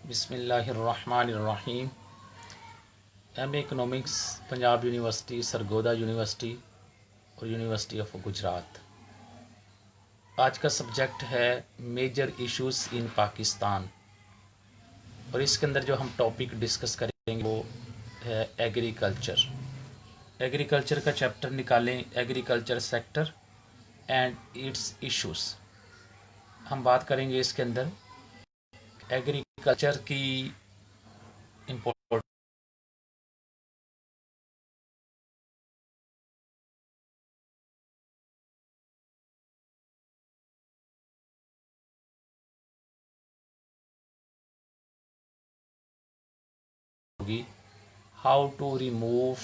बिस्मिल्लाहिर्रहमानिर्रहीम। M A. Economics, Punjab university, Sargodha university और university of Gujrat. आज का सब्जेक्ट है मेजर इश्यूज़ इन पाकिस्तान और इसके अंदर जो हम टॉपिक डिस्कस करेंगे वो है एग्रीकल्चर। एग्रीकल्चर का चैप्टर निकालें, agriculture sector and it's issues. हम बात करेंगे इसके अंदर एग्रीकल्चर की importance, how to remove,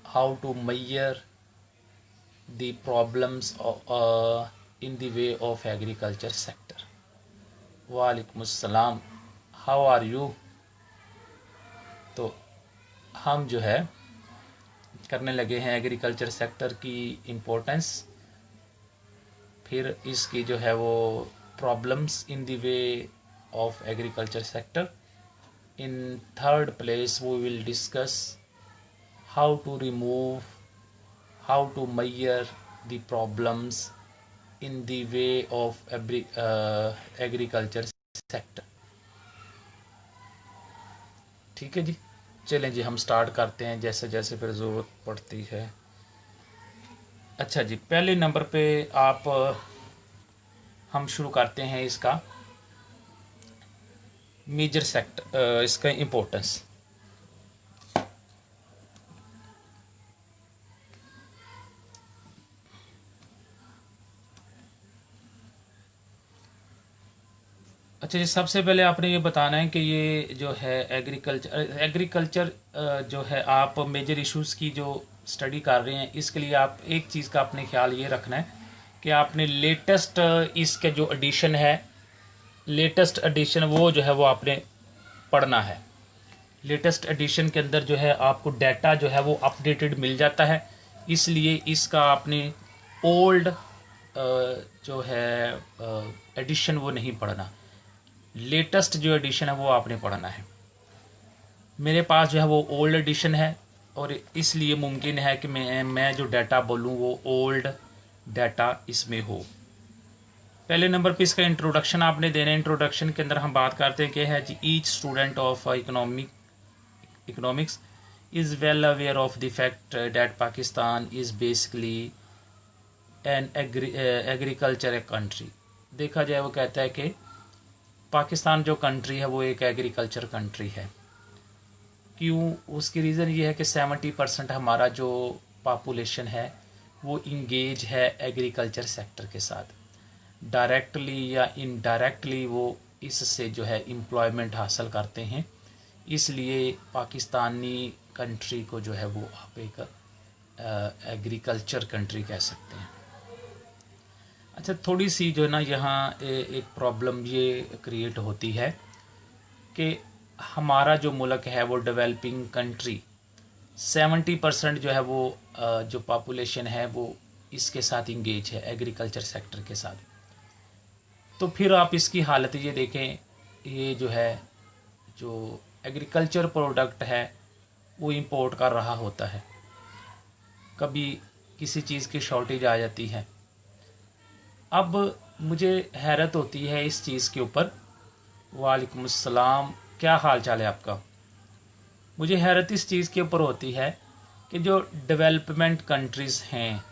how to measure the problems in the way of agriculture sector. वालेकुम अस्सलाम, हाउ आर यू। तो हम जो है करने लगे हैं एग्रीकल्चर सेक्टर की इम्पोर्टेंस, फिर इसकी जो है वो problems in the way of agriculture sector. In third place, we will discuss how to remove, how to measure the problems in the way of agriculture sector। ठीक है जी, चलें जी हम स्टार्ट करते हैं जैसे जैसे फिर ज़रूरत पड़ती है। अच्छा जी, पहले नंबर पे हम शुरू करते हैं इसका मेजर सेक्टर, इसका इम्पोर्टेंस। अच्छा जी, सबसे पहले आपने ये बताना है कि ये जो है एग्रीकल्चर जो है, आप मेजर इश्यूज़ की जो स्टडी कर रहे हैं, इसके लिए आप एक चीज़ का अपने ख्याल ये रखना है कि आपने लेटेस्ट इसके जो एडिशन है, लेटेस्ट एडिशन वो जो है वो आपने पढ़ना है। लेटेस्ट एडिशन के अंदर जो है आपको डाटा जो है वो अपडेटेड मिल जाता है, इसलिए इसका आपने ओल्ड जो है एडिशन वो नहीं पढ़ना, लेटेस्ट जो एडिशन है वो आपने पढ़ना है। मेरे पास जो है वो ओल्ड एडिशन है और इसलिए मुमकिन है कि मैं जो डाटा बोलूँ वो ओल्ड डाटा इसमें हो। पहले नंबर पे इसका इंट्रोडक्शन आपने देना है। इंट्रोडक्शन के अंदर हम बात करते हैं कि है जी, each student of economics is well aware of the fact that Pakistan is basically an agriculture country. देखा जाए वो कहता है कि पाकिस्तान जो कंट्री है वो एक एग्रीकल्चर कंट्री है। क्यों? उसकी रीज़न ये है कि 70% हमारा जो पॉपुलेशन है वो इंगेज है एग्रीकल्चर सेक्टर के साथ, डायरेक्टली या इनडायरेक्टली वो इससे जो है एम्प्लॉयमेंट हासिल करते हैं। इसलिए पाकिस्तानी कंट्री को जो है वो आप एक एग्रीकल्चर कंट्री कह सकते हैं। अच्छा, थोड़ी सी जो है ना यहाँ एक प्रॉब्लम ये क्रिएट होती है कि हमारा जो मुल्क है वो डेवलपिंग कंट्री, 70% जो है वो जो पॉपुलेशन है वो इसके साथ इंगेज है, एग्रीकल्चर सेक्टर के साथ। तो फिर आप इसकी हालत ये देखें, ये जो है जो एग्रीकल्चर प्रोडक्ट है वो इंपोर्ट कर रहा होता है, कभी किसी चीज़ की शॉर्टेज आ जाती है। अब मुझे हैरत होती है इस चीज़ के ऊपर। वालेकुम अस्सलाम, क्या हाल चाल है आपका। मुझे हैरत इस चीज़ के ऊपर होती है कि जो डेवलपमेंट कंट्रीज़ हैं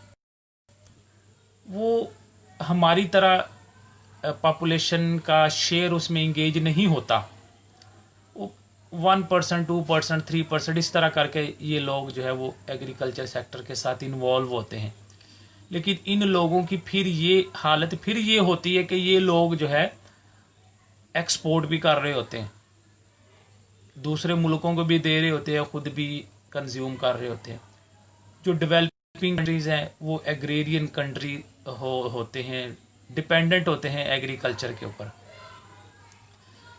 वो हमारी तरह पॉपुलेशन का शेयर उसमें इंगेज नहीं होता। वो 1%, 2%, 3% इस तरह करके ये लोग जो है वो एग्रीकल्चर सेक्टर के साथ इन्वॉल्व होते हैं। लेकिन इन लोगों की फिर ये हालत फिर ये होती है कि ये लोग जो है एक्सपोर्ट भी कर रहे होते हैं, दूसरे मुल्कों को भी दे रहे होते हैं, खुद भी कंज्यूम कर रहे होते हैं। जो डेवलपिंग कंट्रीज़ हैं वो एग्रेरियन कंट्री होते हैं, डिपेंडेंट होते हैं एग्रीकल्चर के ऊपर।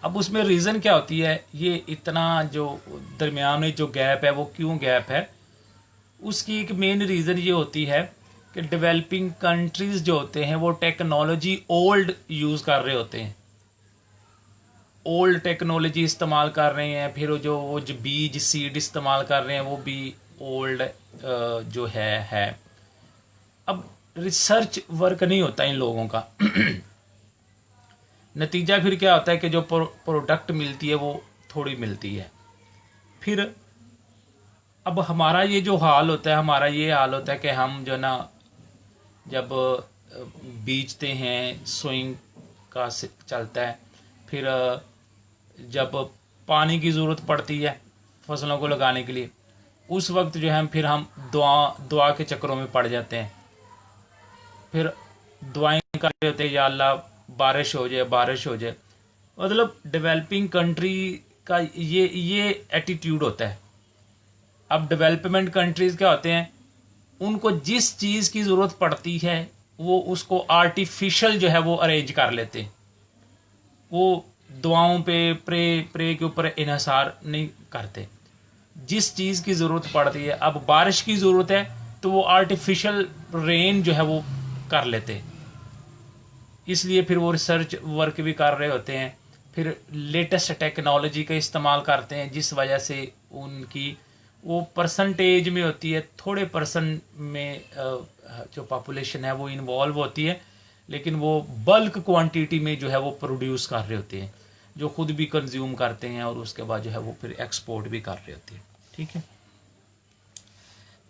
अब उसमें रीज़न क्या होती है, ये इतना जो दरमियान में जो गैप है वो क्यों गैप है, उसकी एक मेन रीज़न ये होती है कि डेवलपिंग कंट्रीज़ जो होते हैं वो टेक्नोलॉजी ओल्ड यूज़ कर रहे होते हैं। ओल्ड टेक्नोलॉजी इस्तेमाल कर रहे हैं, फिर वो जो बीज सीड इस्तेमाल कर रहे हैं वो भी ओल्ड जो है। अब रिसर्च वर्क नहीं होता इन लोगों का। नतीजा फिर क्या होता है कि जो प्रोडक्ट मिलती है वो थोड़ी मिलती है। फिर अब हमारा ये जो हाल होता है, हमारा ये हाल होता है कि हम जो ना जब बीजते हैं, सोइंग का चलता है, फिर जब पानी की ज़रूरत पड़ती है फसलों को लगाने के लिए, उस वक्त जो है फिर हम दुआ के चक्करों में पड़ जाते हैं। फिर दुआएं कर रहे होते हैं, या अल्लाह बारिश हो जाए, बारिश हो जाए। मतलब डेवलपिंग कंट्री का ये एटीट्यूड होता है। अब डेवलपमेंट कंट्रीज क्या होते हैं, उनको जिस चीज़ की ज़रूरत पड़ती है वो उसको आर्टिफिशियल जो है वो अरेंज कर लेते हैं। वो दुआओं पे प्रे के ऊपर इन्हिसार नहीं करते। जिस चीज़ की ज़रूरत पड़ती है, अब बारिश की ज़रूरत है तो वो आर्टिफिशियल रेन जो है वो कर लेते हैं। इसलिए फिर वो रिसर्च वर्क भी कर रहे होते हैं, फिर लेटेस्ट टेक्नोलॉजी का इस्तेमाल करते हैं, जिस वजह से उनकी वो परसेंटेज में होती है, थोड़े परसेंट में जो पॉपुलेशन है वो इन्वॉल्व होती है, लेकिन वो बल्क क्वांटिटी में जो है वो प्रोड्यूस कर रहे होते हैं, जो खुद भी कंज्यूम करते हैं और उसके बाद जो है वो फिर एक्सपोर्ट भी कर रहे होते हैं। ठीक है।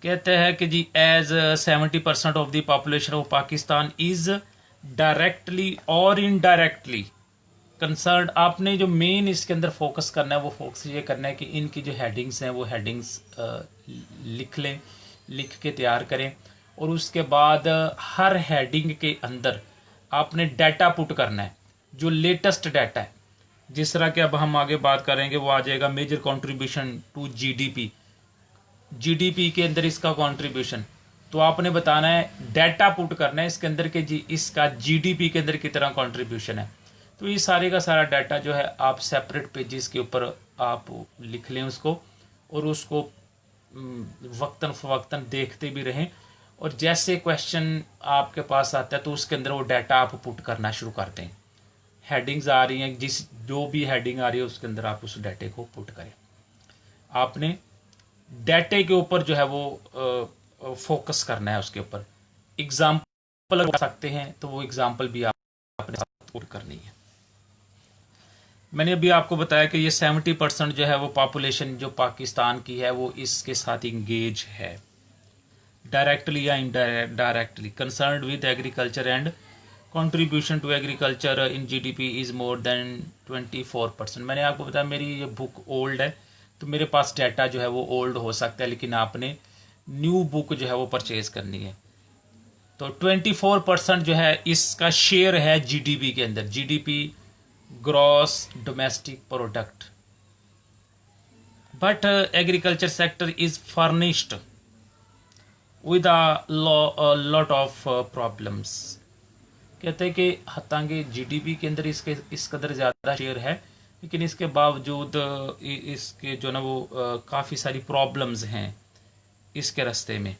कहते हैं कि जी as 70% of the population of Pakistan is directly और इनडायरेक्टली कंसर्न। आपने जो मेन इसके अंदर फोकस करना है वो फोकस ये करना है कि इनकी जो हेडिंग्स हैं वो हेडिंग्स लिख लें, लिख के तैयार करें, और उसके बाद हर हेडिंग के अंदर आपने डाटा पुट करना है, जो लेटेस्ट डाटा है। जिस तरह के अब हम आगे बात करेंगे वो आ जाएगा major contribution to GDP. GDP के अंदर इसका कंट्रीब्यूशन, तो आपने बताना है, डाटा पुट करना है इसके अंदर के जी इसका जीडीपी के अंदर कितना कंट्रीब्यूशन है। तो ये सारे का सारा डाटा जो है आप सेपरेट पेजेस के ऊपर आप लिख लें उसको, और उसको वक्तन फवक्तन देखते भी रहें, और जैसे क्वेश्चन आपके पास आता है तो उसके अंदर वो डाटा आप पुट करना शुरू कर दें। हेडिंग्स आ रही हैं, जो भी हेडिंग आ रही है उसके अंदर आप उस डाटे को पुट करें। आपने डाटे के ऊपर जो है वो फोकस करना है, उसके ऊपर एग्जाम्पल लगा सकते हैं तो वो एग्जाम्पल भी आपने पुट करनी है। मैंने अभी आपको बताया कि ये 70% जो है वो पॉपुलेशन जो पाकिस्तान की है वो इसके साथ इंगेज है, डायरेक्टली या indirectly concerned with agriculture and contribution to agriculture in GDP is more than 24%। मैंने आपको बताया मेरी ये बुक ओल्ड है, तो मेरे पास डाटा जो है वो ओल्ड हो सकता है, लेकिन आपने न्यू बुक जो है वो परचेज करनी है। तो 24% जो है इसका शेयर है जीडीपी के अंदर, GDP gross domestic product. But agriculture sector is furnished with a lot of problems. कहते हैं कि हतांगे जीडीपी के अंदर इसके इस कदर ज़्यादा शेयर है, लेकिन इसके बावजूद इसके जो ना वो काफ़ी सारी प्रॉब्लम्स हैं इसके रास्ते में।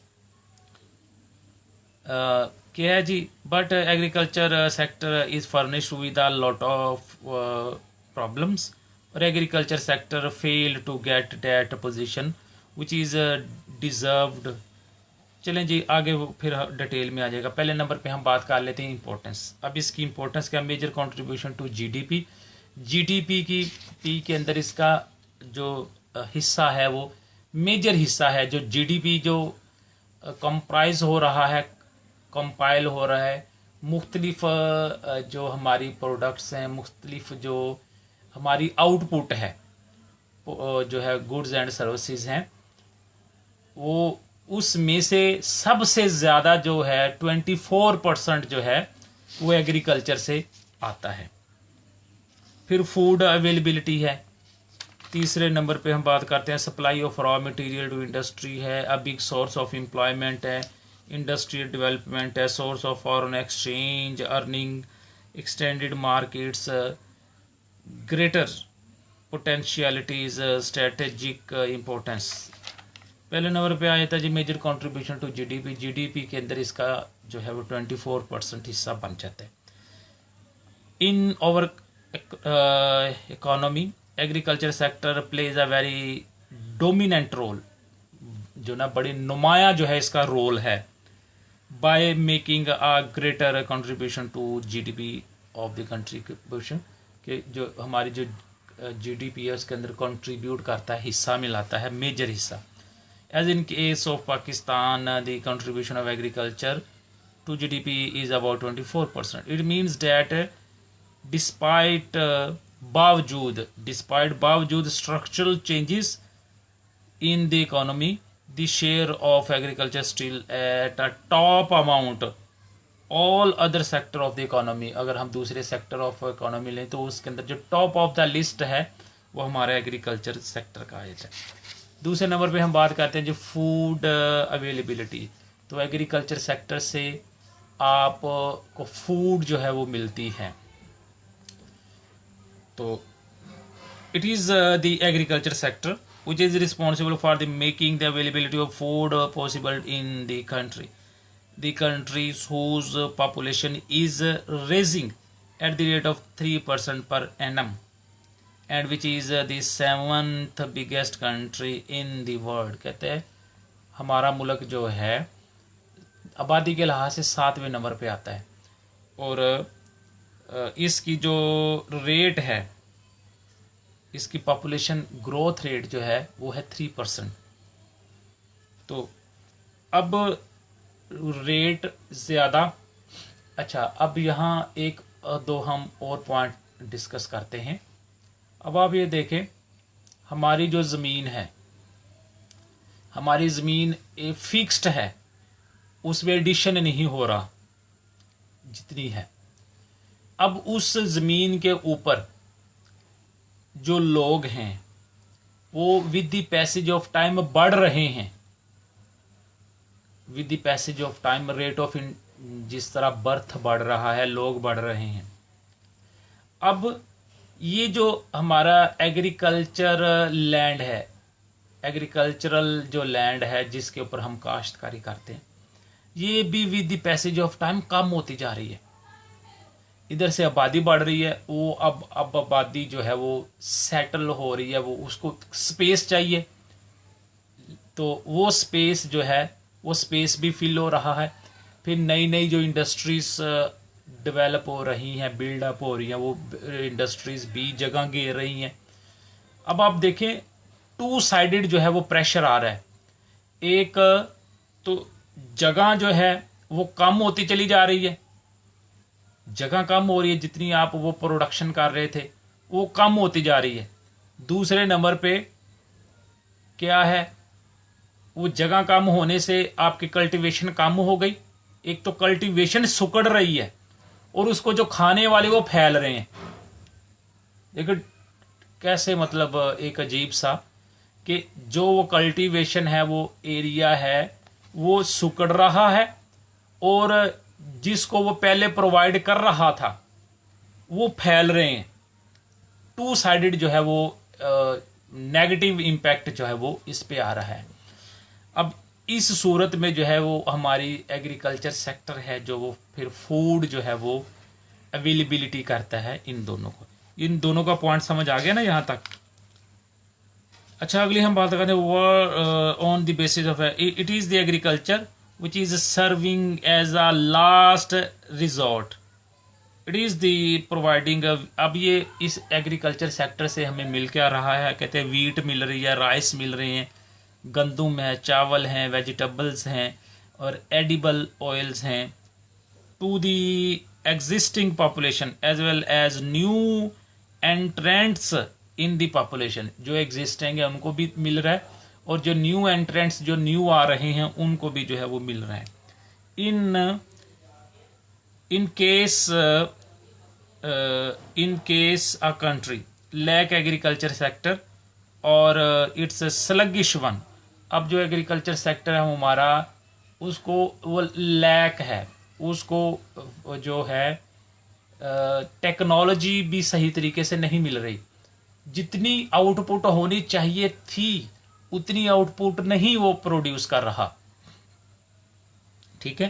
क्या है जी, but agriculture sector is furnished with a lot of problems, और agriculture sector fail to get that position which is deserved. चलें जी आगे वो फिर डिटेल में आ जाएगा। पहले नंबर पे हम बात कर लेते हैं इंपॉर्टेंस। अब इसकी इंपॉर्टेंस क्या, major contribution to GDP. GDP की पी के अंदर इसका जो हिस्सा है वो मेजर हिस्सा है, जो जीडीपी जो कंप्राइज हो रहा है, कंपाइल हो रहा है, मुख्तलिफ जो हमारी प्रोडक्ट्स हैं, मुख्तलिफ जो हमारी आउटपुट है जो है गुड्स एंड सर्विसेज हैं, वो उसमें से सबसे ज़्यादा जो है 24% जो है वो एग्रीकल्चर से आता है। फिर फूड अवेलेबिलिटी है, तीसरे नंबर पे हम बात करते हैं। Supply of raw material to industry है, a big source of employment है, इंडस्ट्रियल डेवलपमेंट है, source of foreign exchange, earning, extended markets, greater potentialities, strategic importance. पहले नंबर पे आया था जी major contribution to GDP. GDP के अंदर इसका जो है वो 24% हिस्सा बन जाता है। In our economy, agriculture sector plays a very dominant role, जो ना बड़ी नुमाया जो है इसका रोल है, by making a greater contribution to GDP of the country के जो हमारी जो जीडीपी है उसके अंदर कंट्रीब्यूट करता है, हिस्सा मिलाता है, मेजर हिस्सा. As in case of Pakistan the contribution of agriculture to GDP is about 24%. It means that despite बावजूद structural changes in the economy, the share of agriculture still at a top amount all other sector of the economy. अगर हम दूसरे sector of economy लें तो उसके अंदर जो top of the list है वो हमारा एग्रीकल्चर सेक्टर का है. दूसरे नंबर पे हम बात करते हैं जो फूड अवेलेबिलिटी. तो एग्रीकल्चर सेक्टर से आपको फूड जो है वो मिलती है. तो it is the agriculture sector which is responsible for the making the availability of food possible in the country. The countries whose population is rising at the rate of 3% per annum and which is the 7th biggest country in the world. कहते हैं हमारा मुल्क जो है आबादी के लिहाज से 7वें नंबर पे आता है और इसकी जो रेट है, इसकी पॉपुलेशन ग्रोथ रेट जो है वो है 3%. तो अब रेट ज़्यादा. अच्छा, अब यहाँ एक दो हम और पॉइंट डिस्कस करते हैं. अब आप ये देखें, हमारी जो ज़मीन है, हमारी ज़मीन एक फिक्स्ड है, उसमें एडिशन नहीं हो रहा जितनी है. अब उस ज़मीन के ऊपर जो लोग हैं वो with the passage of time बढ़ रहे हैं. With the passage of time rate of जिस तरह बर्थ बढ़ रहा है, लोग बढ़ रहे हैं. अब ये जो हमारा एग्रीकल्चर लैंड है, एग्रीकल्चरल जो लैंड है जिसके ऊपर हम काश्तकारी करते हैं, ये भी with the passage of time कम होती जा रही है. इधर से आबादी बढ़ रही है, वो अब आबादी जो है वो सेटल हो रही है, वो उसको स्पेस चाहिए, तो वो स्पेस जो है वो स्पेस भी फिल हो रहा है. फिर नई नई जो इंडस्ट्रीज डेवलप हो रही हैं, बिल्डअप हो रही हैं, वो इंडस्ट्रीज भी जगह घेर रही हैं. अब आप देखें, 2 साइडेड जो है वो प्रेशर आ रहा है. एक तो जगह जो है वो कम होती चली जा रही है, जगह कम हो रही है, जितनी आप वो प्रोडक्शन कर रहे थे वो कम होती जा रही है. दूसरे नंबर पे क्या है, वो जगह कम होने से आपकी कल्टीवेशन कम हो गई. एक तो कल्टीवेशन सुकड़ रही है और उसको जो खाने वाले वो फैल रहे हैं. देखो कैसे, मतलब एक अजीब सा कि जो वो कल्टीवेशन है, वो एरिया है, वो सुकड़ रहा है और जिसको वो पहले प्रोवाइड कर रहा था वो फैल रहे हैं. 2 साइडेड जो है वो नेगेटिव इम्पैक्ट जो है वो इस पे आ रहा है. अब इस सूरत में जो है वो हमारी एग्रीकल्चर सेक्टर है जो वो फिर फूड जो है वो अवेलेबिलिटी करता है इन दोनों को. इन दोनों का पॉइंट समझ आ गया ना यहाँ तक. अच्छा, अगली हम बात करें on the basis of it is the agriculture which is serving as a last resort. It is the providing अब ये इस एग्रीकल्चर सेक्टर से हमें मिल क्या रहा है, कहते हैं वीट मिल रही है, राइस मिल रहे हैं, गंदुम है, चावल हैं, वेजिटेबल्स हैं और एडिबल ऑयल्स हैं to the existing population as well as new entrants in the population. जो एग्जिस्टिंग है उनको भी मिल रहा है और जो न्यू एंट्रेंट्स जो न्यू आ रहे हैं उनको भी जो है वो मिल रहा है. In case a country lack agriculture sector और इट्स स्लगिश वन. अब जो एग्रीकल्चर सेक्टर है हमारा, उसको वो लैक है, उसको जो है टेक्नोलॉजी भी सही तरीके से नहीं मिल रही. जितनी आउटपुट होनी चाहिए थी उतनी आउटपुट नहीं वो प्रोड्यूस कर रहा. ठीक है,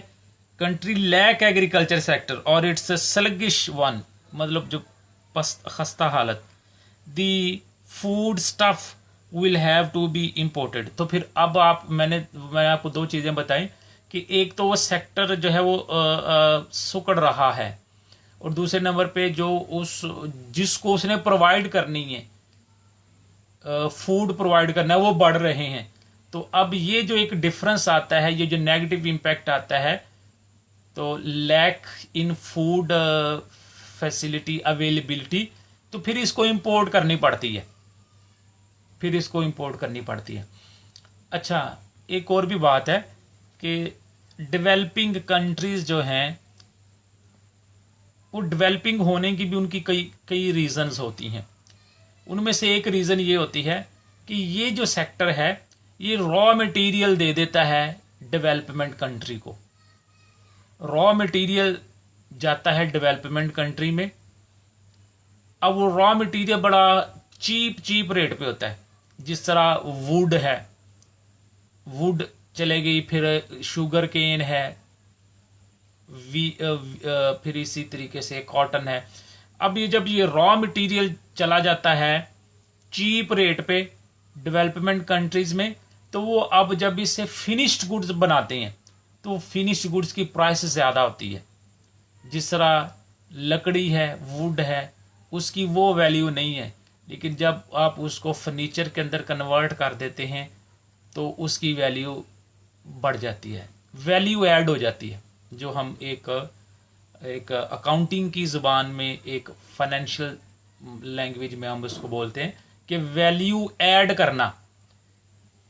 कंट्री लैक एग्रीकल्चर सेक्टर और इट्स स्लगिश वन, मतलब जो खस्ता हालत, the food stuff will have to be imported. तो फिर अब मैंने आपको दो चीज़ें बताई कि एक तो वो सेक्टर जो है वो सुकड़ रहा है, और दूसरे नंबर पे जो जिसको उसने प्रोवाइड करनी है, फूड प्रोवाइड करना है, वो बढ़ रहे हैं। तो अब ये जो एक डिफरेंस आता है, ये जो नेगेटिव इम्पैक्ट आता है, तो lack in food facility availability, तो फिर इसको इंपोर्ट करनी पड़ती है, अच्छा, एक और भी बात है कि डेवलपिंग कंट्रीज जो हैं, वो डेवलपिंग होने की भी उनकी कई कई रीजंस होती हैं। उनमें से एक रीज़न ये होती है कि ये जो सेक्टर है, ये रॉ मटेरियल दे देता है डेवलपमेंट कंट्री को। रॉ मटेरियल जाता है डेवलपमेंट कंट्री में। अब वो रॉ मटेरियल बड़ा चीप रेट पे होता है। जिस तरह वुड चले गई, फिर शुगर केन है, फिर इसी तरीके से कॉटन है। अब ये जब ये रॉ मटेरियल चला जाता है चीप रेट पे डेवलपमेंट कंट्रीज में, तो वो अब जब इससे फिनिश्ड गुड्स बनाते हैं तो फिनिश्ड गुड्स की प्राइस ज़्यादा होती है। जिस तरह लकड़ी है, वुड है, उसकी वो वैल्यू नहीं है, लेकिन जब आप उसको फर्नीचर के अंदर कन्वर्ट कर देते हैं तो उसकी वैल्यू बढ़ जाती है, वैल्यू ऐड हो जाती है, जो हम एक अकाउंटिंग की ज़ुबान में, एक फाइनेंशियल लैंग्वेज में हम उसको बोलते हैं कि वैल्यू ऐड करना।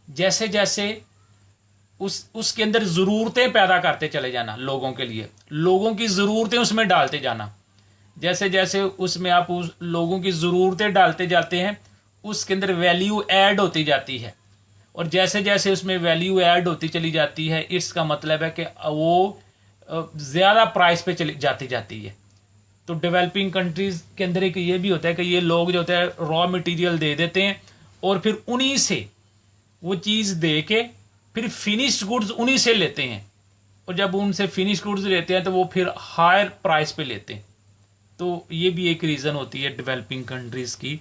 जैसे जैसे उसके अंदर ज़रूरतें पैदा करते चले जाना, लोगों के लिए लोगों की ज़रूरतें उसमें डालते जाना। जैसे जैसे उसमें आप उस लोगों की ज़रूरतें डालते जाते हैं, उसके अंदर वैल्यू ऐड होती जाती है, और जैसे जैसे उसमें वैल्यू ऐड होती चली जाती है, इसका मतलब है कि वो ज़्यादा प्राइस पे चली जाती है। तो डेवलपिंग कंट्रीज़ के अंदर एक ये भी होता है कि ये लोग जो होता है रॉ मटेरियल दे देते हैं, और फिर उन्हीं से वो चीज़ दे के फिर फिनिश्ड गुड्स उन्हीं से लेते हैं, और जब उनसे फिनिश्ड गुड्स लेते हैं तो वो फिर हायर प्राइस पे लेते हैं। तो ये भी एक रीज़न होती है डेवलपिंग कंट्रीज़ की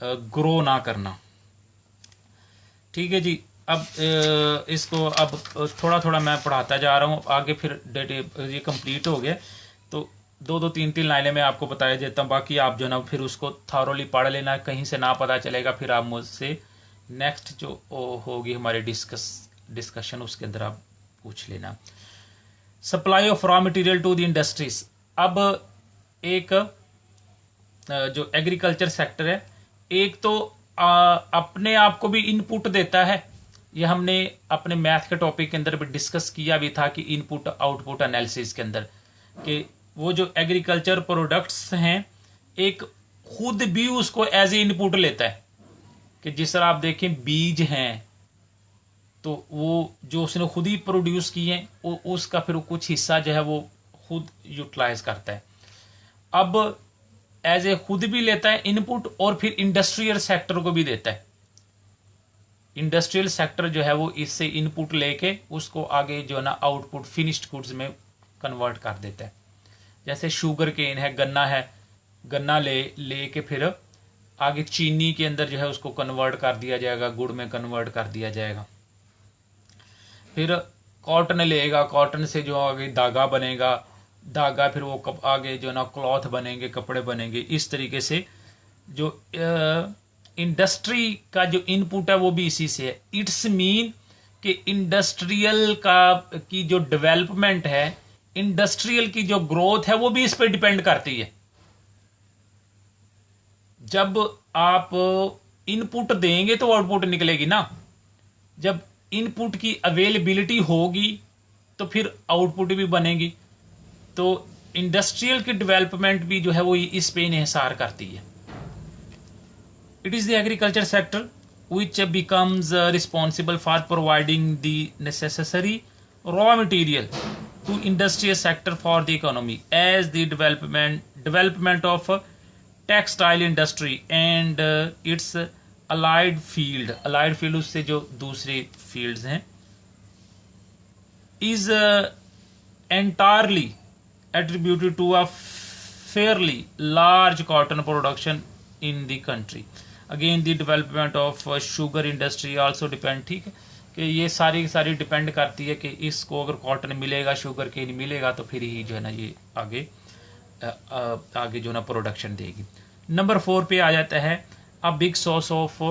ग्रो ना करना। ठीक है जी। अब इसको अब थोड़ा थोड़ा मैं पढ़ाता जा रहा हूँ आगे, फिर ये कंप्लीट हो गया तो दो दो तीन तीन लाइनें मैं आपको बताया देता हूँ, बाकी आप जो ना फिर उसको थॉरोली पढ़ लेना, कहीं से ना पता चलेगा फिर आप मुझसे नेक्स्ट जो होगी हमारी डिस्कशन उसके अंदर आप पूछ लेना। Supply of raw material to the industries. अब एक जो एग्रीकल्चर सेक्टर है, एक तो अपने आप को भी इनपुट देता है। ये हमने अपने मैथ के टॉपिक के अंदर भी डिस्कस किया भी था कि इनपुट आउटपुट एनालिसिस के अंदर, कि वो जो एग्रीकल्चर प्रोडक्ट्स हैं, एक खुद भी उसको एज ए इनपुट लेता है। कि जिस तरह आप देखें बीज हैं, तो वो जो उसने खुद ही प्रोड्यूस किए हैं, उसका फिर कुछ हिस्सा जो है वो खुद यूटिलाइज करता है। अब एज ए खुद भी लेता है इनपुट, और फिर इंडस्ट्रियल सेक्टर को भी देता है। इंडस्ट्रियल सेक्टर जो है वो इससे इनपुट लेके उसको आगे जो है ना आउटपुट फिनिश्ड गुड्स में कन्वर्ट कर देता है। जैसे शुगर केन है, गन्ना ले के फिर आगे चीनी के अंदर जो है उसको कन्वर्ट कर दिया जाएगा, गुड़ में कन्वर्ट कर दिया जाएगा। फिर कॉटन लेगा, कॉटन से जो आगे धागा बनेगा, धागा फिर वो आगे जो ना क्लॉथ बनेंगे, कपड़े बनेंगे। इस तरीके से जो इंडस्ट्री का जो इनपुट है वो भी इसी से है। इट्स मीन कि इंडस्ट्रियल की जो डेवलपमेंट है, इंडस्ट्रियल की जो ग्रोथ है, वो भी इस पर डिपेंड करती है। जब आप इनपुट देंगे तो आउटपुट निकलेगी ना। जब इनपुट की अवेलेबिलिटी होगी तो फिर आउटपुट भी बनेगी। तो इंडस्ट्रियल की डेवलपमेंट भी जो है वो इस पे इन्हिसार करती है। It is the agriculture sector which becomes responsible for providing the necessary raw material to industrial sector for the economy, as the development of textile industry and its allied field उससे जो दूसरे fields हैं, is entirely attributed to a fairly large cotton production in the country. Again the development of sugar industry also depend, ठीक है, कि ये सारी सारी डिपेंड करती है कि इसको अगर कॉटन मिलेगा, शुगर केन मिलेगा, तो फिर ही जो है ना ये आगे आगे जो ना प्रोडक्शन देगी। नंबर 4 पे आ जाता है a big source of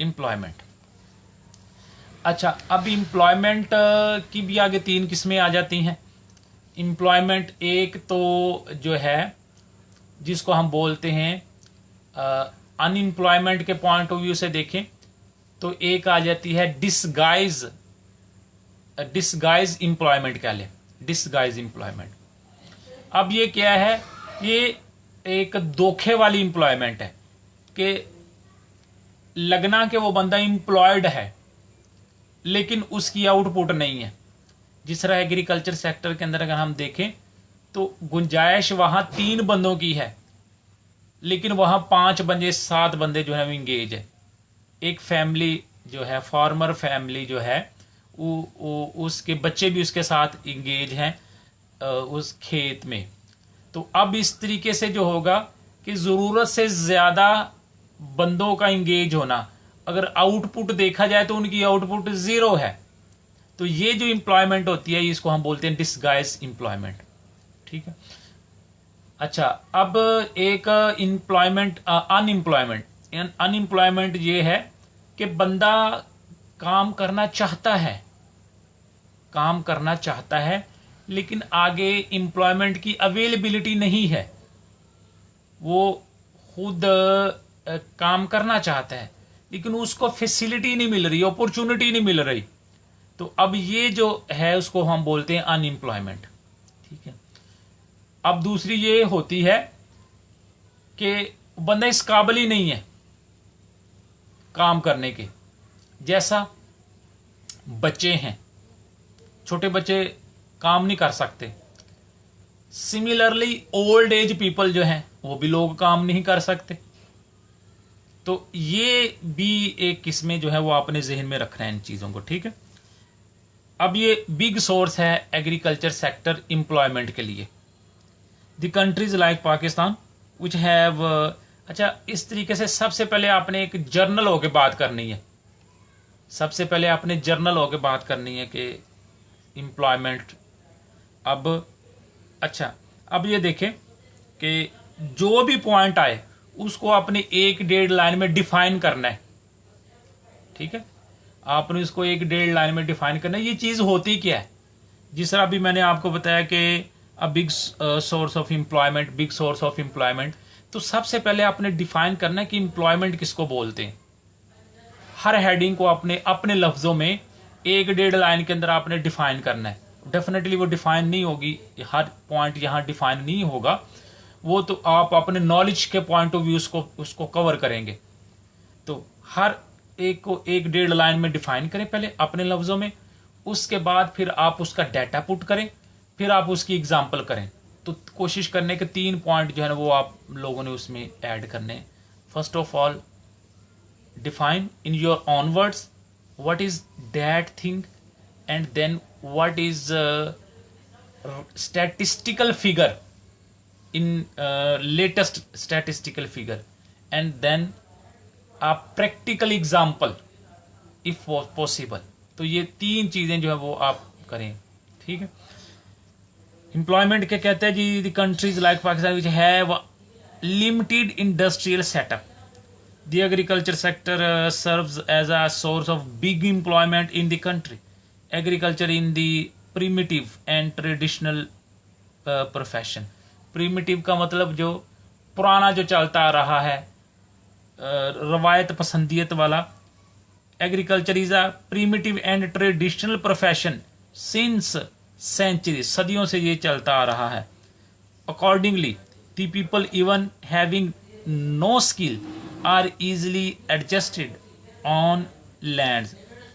employment. अच्छा, अब एम्प्लॉयमेंट की भी आगे 3 किस्में आ जाती हैं। एम्प्लॉयमेंट एक तो जो है जिसको हम बोलते हैं अनएम्प्लॉयमेंट के पॉइंट ऑफ व्यू से देखें तो एक आ जाती है डिसगाइज एम्प्लॉयमेंट कह लें, डिसगाइज एम्प्लॉयमेंट। अब ये क्या है, ये एक धोखे वाली एम्प्लॉयमेंट है कि लगना कि वो बंदा एम्प्लॉयड है लेकिन उसकी आउटपुट नहीं है। जिस तरह एग्रीकल्चर सेक्टर के अंदर अगर हम देखें तो गुंजाइश वहां 3 बंदों की है लेकिन वहां 5 बंदे 7 बंदे जो है इंगेज है। एक फैमिली जो है, फार्मर फैमिली जो है, उसके बच्चे भी उसके साथ इंगेज हैं उस खेत में। तो अब इस तरीके से जो होगा कि ज़रूरत से ज़्यादा बंदों का इंगेज होना, अगर आउटपुट देखा जाए तो उनकी आउटपुट 0 है। तो ये जो एम्प्लॉयमेंट होती है इसको हम बोलते हैं डिसगाइज एम्प्लॉयमेंट, ठीक है। अच्छा, अब एक एम्प्लॉयमेंट अनएम्प्लॉयमेंट ये है कि बंदा काम करना चाहता है लेकिन आगे एम्प्लॉयमेंट की अवेलेबिलिटी नहीं है। वो खुद काम करना चाहता है लेकिन उसको फैसिलिटी नहीं मिल रही, अपॉर्चुनिटी नहीं मिल रही। तो अब ये जो है उसको हम बोलते हैं अनएम्प्लॉयमेंट, ठीक है। अब दूसरी ये होती है कि बंदा इस काबिल ही नहीं है काम करने के। जैसा बच्चे हैं, छोटे बच्चे काम नहीं कर सकते, सिमिलरली ओल्ड एज पीपल जो हैं वो भी लोग काम नहीं कर सकते। तो ये भी एक किस्में जो है वो आपने जहन में रखना है इन चीज़ों को, ठीक है। अब ये बिग सोर्स है एग्रीकल्चर सेक्टर एम्प्लॉयमेंट के लिए। The countries like Pakistan which have, अच्छा इस तरीके से सबसे पहले आपने एक जर्नल होके बात करनी है, कि एम्प्लॉयमेंट। अब अच्छा, अब ये देखें कि जो भी पॉइंट आए उसको आपने 1-1.5 लाइन में डिफाइन करना है, ठीक है। आपने इसको 1-1.5 लाइन में डिफाइन करना है। ये चीज़ होती क्या है, जिस तरह अभी मैंने आपको बताया कि अ बिग सोर्स ऑफ एम्प्लॉयमेंट, तो सबसे पहले आपने डिफाइन करना है कि एम्प्लॉयमेंट किसको बोलते हैं। हर हेडिंग को आपने अपने लफ्ज़ों में 1-1.5 लाइन के अंदर आपने डिफाइन करना है। डेफिनेटली वो डिफाइन नहीं होगी, हर पॉइंट यहाँ डिफाइन नहीं होगा, वो तो आप अपने नॉलेज के पॉइंट ऑफ व्यू उसको कवर करेंगे। तो हर एक को 1-1.5 लाइन में डिफाइन करें पहले अपने लफ्ज़ों में, उसके बाद फिर आप उसका डाटा पुट करें, फिर आप उसकी एग्जाम्पल करें। तो कोशिश करने के 3 पॉइंट जो है ना वो आप लोगों ने उसमें ऐड करने। First of all, define in your own words what is that thing, and then what is statistical figure in latest statistical figure, and then a practical example if possible। तो ये 3 चीज़ें जो है वो आप करें, ठीक है। एम्प्लॉयमेंट क्या कहते हैं जी, the countries like Pakistan which have limited industrial setup, the agriculture sector serves as a source of big employment in the country. Agriculture in the primitive and traditional profession. Primitive का मतलब जो पुराना जो चलता आ रहा है, रवायत पसंदियत वाला। Agriculture is a primitive and traditional profession since century, सदियों से ये चलता आ रहा है। Accordingly the people even having no skill are easily adjusted on land.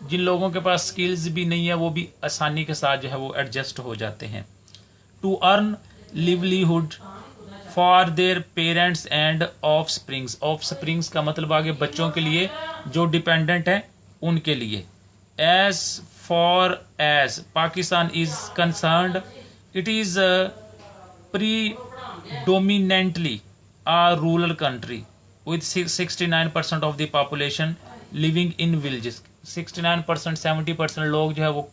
जिन लोगों के पास स्किल्स भी नहीं है वो भी आसानी के साथ जो है वो एडजस्ट हो जाते हैं। To earn livelihood for their parents and offsprings का मतलब आगे बच्चों के लिए जो डिपेंडेंट है उनके लिए। As far as Pakistan is concerned, it is dominantly a rural country with 69% of the population living in villages. 69% 70% लोग जो है वो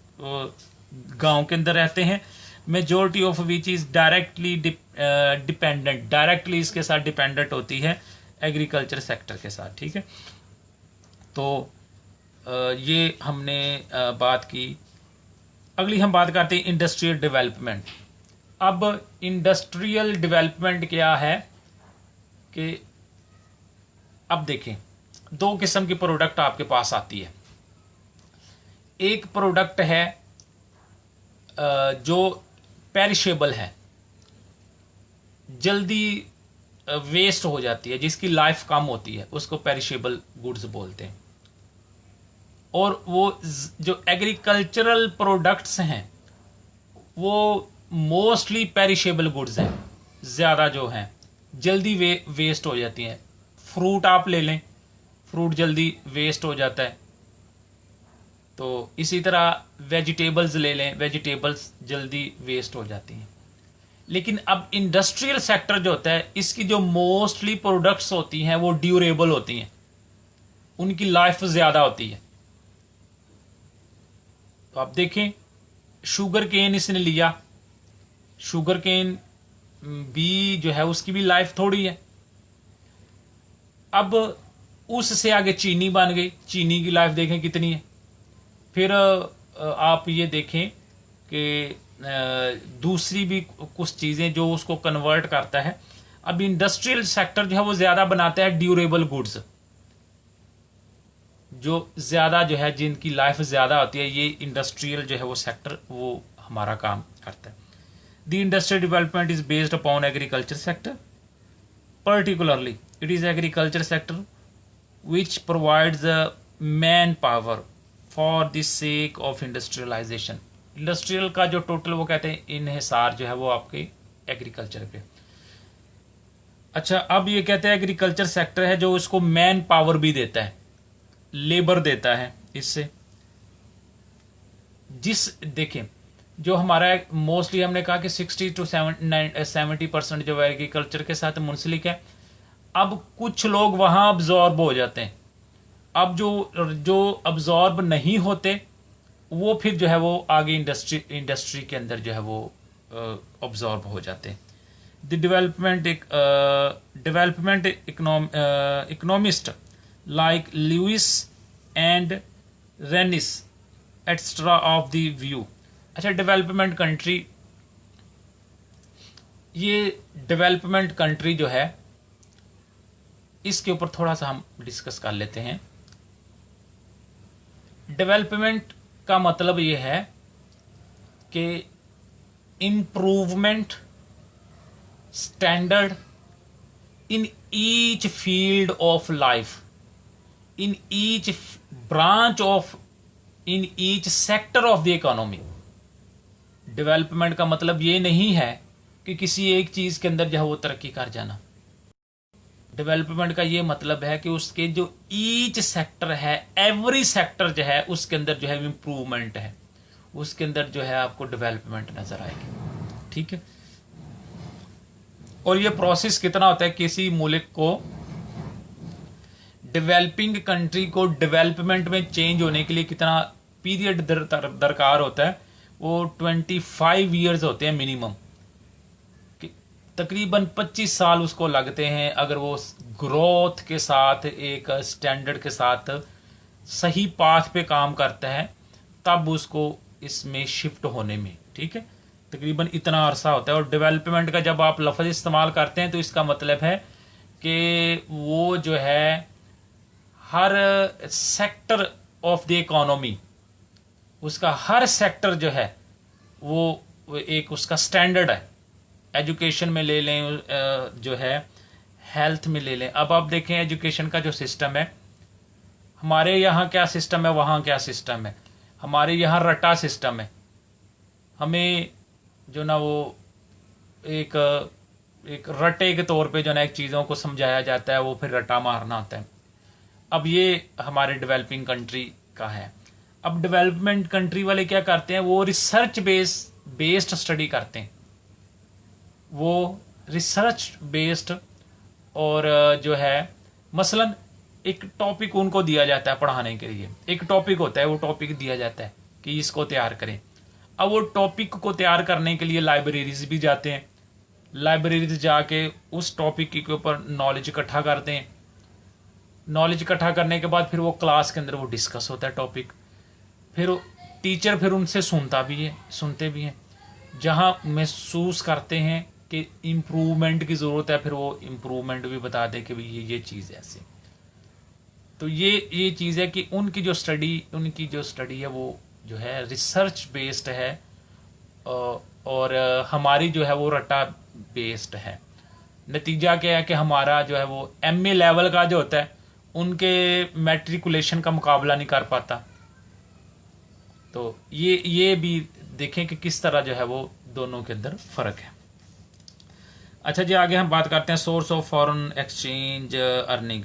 गांव के अंदर रहते हैं. Majority of which is directly dependent, directly इसके साथ डिपेंडेंट होती है एग्रीकल्चर सेक्टर के साथ. ठीक है, तो ये हमने बात की. अगली हम बात करते हैं इंडस्ट्रियल डेवलपमेंट. अब इंडस्ट्रियल डेवलपमेंट क्या है कि अब देखें, दो किस्म की प्रोडक्ट आपके पास आती है. एक प्रोडक्ट है जो पेरिशेबल है, जल्दी वेस्ट हो जाती है, जिसकी लाइफ कम होती है, उसको पेरिशेबल गुड्स बोलते हैं. और वो जो एग्रीकल्चरल प्रोडक्ट्स हैं वो मोस्टली पेरिशेबल गुड्स हैं, ज़्यादा जो हैं जल्दी वेस्ट हो जाती हैं. फ्रूट आप ले लें, फ्रूट जल्दी वेस्ट हो जाता है. तो इसी तरह वेजिटेबल्स ले लें, वेजिटेबल्स जल्दी वेस्ट हो जाती हैं. लेकिन अब इंडस्ट्रियल सेक्टर जो होता है, इसकी जो मोस्टली प्रोडक्ट्स होती हैं वो ड्यूरेबल होती हैं, उनकी लाइफ ज़्यादा होती है. तो आप देखें, शुगर केन इसने लिया, शुगर केन भी जो है उसकी भी लाइफ थोड़ी है. अब उससे आगे चीनी बन गई, चीनी की लाइफ देखें कितनी है. फिर आप ये देखें कि दूसरी भी कुछ चीज़ें जो उसको कन्वर्ट करता है. अब इंडस्ट्रियल सेक्टर जो है वो ज़्यादा बनाता है ड्यूरेबल गुड्स, जो ज़्यादा जो है जिनकी लाइफ ज़्यादा होती है. ये इंडस्ट्रियल जो है वो सेक्टर वो हमारा काम करता है. The industrial development is based upon agriculture sector. Particularly it is agriculture sector which provides the manpower for the sake of industrialization. Industrial का जो टोटल वो कहते हैं इन्हिसार जो है वो आपके एग्रीकल्चर पे. अच्छा, अब ये कहते हैं एग्रीकल्चर सेक्टर है जो उसको मैन पावर भी देता है, लेबर देता है. इससे जिस देखें जो हमारा मोस्टली हमने कहा कि 60 to 70% जो एग्रीकल्चर के साथ मुंसलिक है. अब कुछ लोग वहां अब्जॉर्ब हो जाते हैं. अब जो अब्जॉर्ब नहीं होते वो फिर जो है वो आगे इंडस्ट्री के अंदर जो है वो अब्जॉर्ब हो जाते हैं. The development economist like Lewis and Ranis extra of the view. अच्छा, डेवलपमेंट कंट्री, ये डेवलपमेंट कंट्री जो है इसके ऊपर थोड़ा सा हम डिस्कस कर लेते हैं. डेवलपमेंट का मतलब ये है कि improvement standard in each field of life, in each branch of, in each sector of the economy. Development का मतलब ये नहीं है कि किसी एक चीज के अंदर जो है वो तरक्की कर जाना. डेवलपमेंट का ये मतलब है कि उसके जो ईच सेक्टर है, एवरी सेक्टर जो है उसके अंदर जो है इम्प्रूवमेंट है, उसके अंदर जो है आपको डेवलपमेंट नजर आएगी. ठीक है, और ये प्रोसेस कितना होता है, किसी मुल्क को, डेवलपिंग कंट्री को डेवलपमेंट में चेंज होने के लिए कितना पीरियड दरकार होता है. वो 25 ईयर्स होते हैं मिनिमम. तकरीबन 25 साल उसको लगते हैं अगर वो ग्रोथ के साथ, एक स्टैंडर्ड के साथ सही पाथ पे काम करता है, तब उसको इसमें शिफ्ट होने में. ठीक है, तकरीबन इतना अरसा होता है. और डेवलपमेंट का जब आप लफ्ज़ इस्तेमाल करते हैं तो इसका मतलब है कि वो जो है हर सेक्टर ऑफ द इकोनॉमी, उसका हर सेक्टर जो है वो एक उसका स्टैंडर्ड है. एजुकेशन में ले लें, जो है हेल्थ में ले लें. अब आप देखें एजुकेशन का जो सिस्टम है, हमारे यहाँ क्या सिस्टम है, वहाँ क्या सिस्टम है. हमारे यहाँ रटा सिस्टम है. हमें जो ना वो एक रटे के तौर पे जो ना एक चीज़ों को समझाया जाता है, वो फिर रटा मारना होता है. अब ये हमारे डेवलपिंग कंट्री का है. अब डेवलपमेंट कंट्री वाले क्या करते हैं, वो रिसर्च बेस्ड स्टडी करते हैं. वो रिसर्च बेस्ड और जो है मसलन एक टॉपिक उनको दिया जाता है पढ़ाने के लिए, एक टॉपिक होता है, वो टॉपिक दिया जाता है कि इसको तैयार करें। अब वो टॉपिक को तैयार करने के लिए लाइब्रेरीज भी जाते हैं, लाइब्रेरीज जाके उस टॉपिक के ऊपर नॉलेज इकट्ठा करते हैं। नॉलेज इकट्ठा करने के बाद फिर वो क्लास के अंदर वो डिस्कस होता है टॉपिक, फिर टीचर फिर उनसे सुनते भी हैं, जहाँ महसूस करते हैं कि इम्प्रूवमेंट की ज़रूरत है, फिर वो इम्प्रूवमेंट भी बता दे कि भाई ये चीज़ ऐसे। तो ये चीज़ है कि उनकी जो स्टडी है वो जो है रिसर्च बेस्ड है, और हमारी जो है वो रट्टा बेस्ड है। नतीजा क्या है कि हमारा जो है वो MA लेवल का जो होता है उनके मैट्रिकुलेशन का मुकाबला नहीं कर पाता। तो ये भी देखें कि किस तरह जो है वो दोनों के अंदर फ़र्क है। अच्छा जी, आगे हम बात करते हैं source of foreign exchange earning.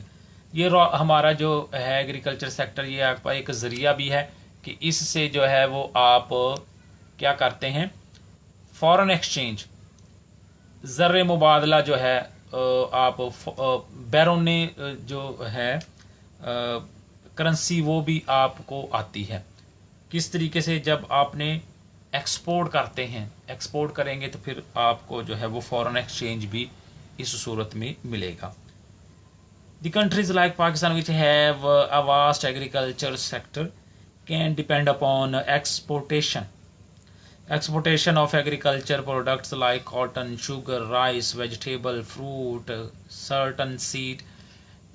ये हमारा जो है एग्रीकल्चर सेक्टर, ये आपका एक ज़रिया भी है कि इससे जो है वो आप क्या करते हैं, फॉरेन एक्सचेंज ज़र मुबादला जो है आप बैरोने जो है करेंसी वो भी आपको आती है। किस तरीके से, जब आपने एक्सपोर्ट करते हैं, एक्सपोर्ट करेंगे तो फिर आपको जो है वो फॉरेन एक्सचेंज भी इस सूरत में मिलेगा। The countries like Pakistan which have a vast agriculture sector can depend upon exportation of agriculture products like cotton, sugar, rice, vegetable, fruit, certain seed।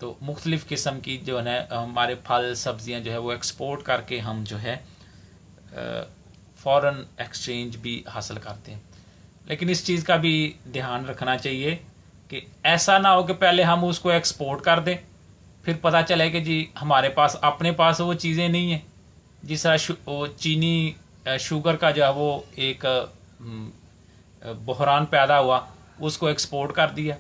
तो मुख्तलिफ़ किस्म की जो है हमारे फल सब्जियां जो है वो एक्सपोर्ट करके हम जो है फॉरेन एक्सचेंज भी हासिल करते हैं। लेकिन इस चीज़ का भी ध्यान रखना चाहिए कि ऐसा ना हो कि पहले हम उसको एक्सपोर्ट कर दें, फिर पता चले कि जी हमारे पास अपने पास वो चीज़ें नहीं हैं। जिस तरह चीनी शुगर का जो है वो एक बहरान पैदा हुआ, उसको एक्सपोर्ट कर दिया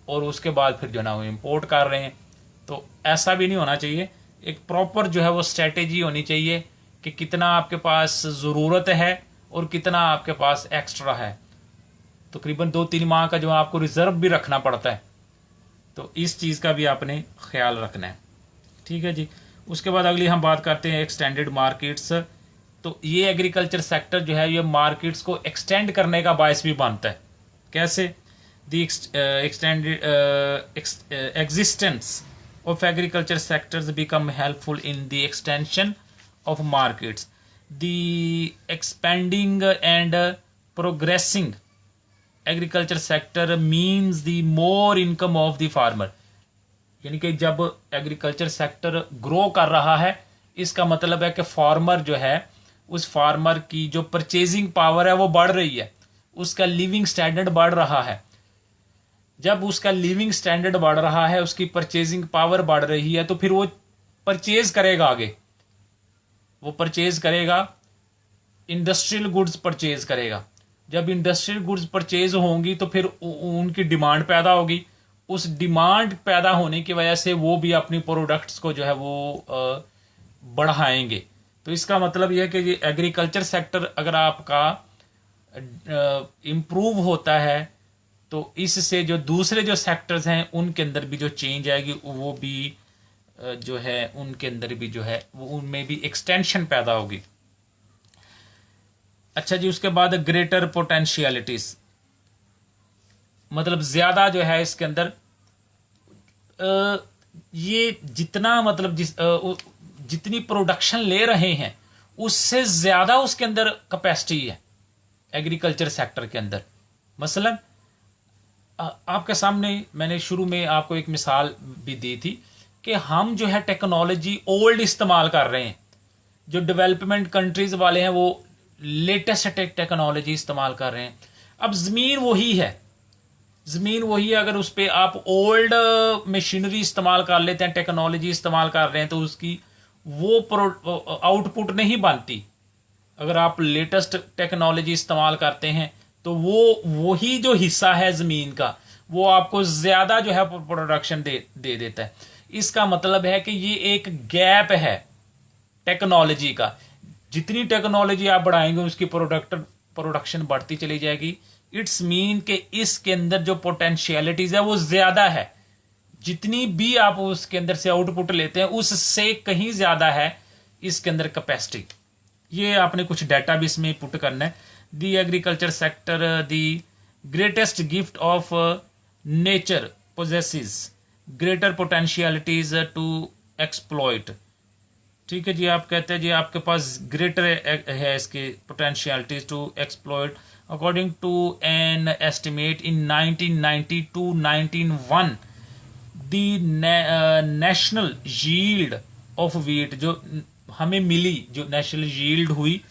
और उसके बाद फिर जो ना वो इम्पोर्ट कर रहे हैं। तो ऐसा भी नहीं होना चाहिए। एक प्रॉपर जो है वो स्ट्रेटेजी होनी चाहिए कि कितना आपके पास ज़रूरत है और कितना आपके पास एक्स्ट्रा है। तकरीबन 2-3 माह का जो आपको रिज़र्व भी रखना पड़ता है, तो इस चीज़ का भी आपने ख्याल रखना है। ठीक है जी। उसके बाद अगली हम बात करते हैं एक्सटेंडेड मार्केट्स। तो ये एग्रीकल्चर सेक्टर जो है ये मार्केट्स को एक्सटेंड करने का बायस भी बनता है। कैसे? The extended existence of agriculture sectors become helpful in the extension of markets. The expanding and progressing agriculture sector means the more income of the farmer। यानी कि जब एग्रीकल्चर सेक्टर ग्रो कर रहा है, इसका मतलब है कि फार्मर जो है, उस फार्मर की जो परचेजिंग पावर है वो बढ़ रही है, उसका लिविंग स्टैंडर्ड बढ़ रहा है। जब उसका लिविंग स्टैंडर्ड बढ़ रहा है, उसकी परचेजिंग पावर बढ़ रही है, तो फिर वो परचेज करेगा आगे, वो परचेज करेगा, इंडस्ट्रियल गुड्स परचेज करेगा। जब इंडस्ट्रियल गुड्स परचेज होंगी तो फिर उनकी डिमांड पैदा होगी। उस डिमांड पैदा होने की वजह से वो भी अपनी प्रोडक्ट्स को जो है वो बढ़ाएंगे। तो इसका मतलब यह है कि ये एग्रीकल्चर सेक्टर अगर आपका इम्प्रूव होता है तो इससे जो दूसरे जो सेक्टर्स हैं उनके अंदर भी जो चेंज आएगी वो भी जो है उनके अंदर भी जो है वो उनमें भी एक्सटेंशन पैदा होगी। अच्छा जी, उसके बाद ग्रेटर पोटेंशियलिटीज, मतलब ज़्यादा जो है इसके अंदर ये जितना मतलब जितनी प्रोडक्शन ले रहे हैं उससे ज़्यादा उसके अंदर कैपेसिटी है एग्रीकल्चर सेक्टर के अंदर। मसलन आपके सामने मैंने शुरू में आपको एक मिसाल भी दी थी कि हम जो है टेक्नोलॉजी ओल्ड इस्तेमाल कर रहे हैं। जो डेवलपमेंट कंट्रीज़ वाले हैं वो लेटेस्ट टेक्नोलॉजी इस्तेमाल कर रहे हैं। अब ज़मीन वही है, अगर उस पर आप ओल्ड मशीनरी इस्तेमाल कर लेते हैं, टेक्नोलॉजी इस्तेमाल कर रहे हैं, तो उसकी वो आउटपुट नहीं बनती। अगर आप लेटेस्ट टेक्नोलॉजी इस्तेमाल करते हैं तो वो वही जो हिस्सा है ज़मीन का वो आपको ज़्यादा जो है प्रोडक्शन दे देता है। इसका मतलब है कि ये एक गैप है टेक्नोलॉजी का। जितनी टेक्नोलॉजी आप बढ़ाएंगे उसकी प्रोडक्शन बढ़ती चली जाएगी, इट्स मीन कि इसके अंदर जो पोटेंशियलिटीज है वो ज्यादा है, जितनी भी आप उसके अंदर से आउटपुट लेते हैं उससे कहीं ज्यादा है इसके अंदर कैपेसिटी। ये आपने कुछ डाटा भी इसमें पुट करना है। The agriculture sector the greatest gift of nature possesses greater potentialities to exploit. ठीक है जी, आप कहते हैं जी आपके पास ग्रेटर है इसकी potentialities to exploit according to an estimate in 1990 to 1991 the national yield of wheat, जो हमें मिली, जो नेशनल यील्ड हुई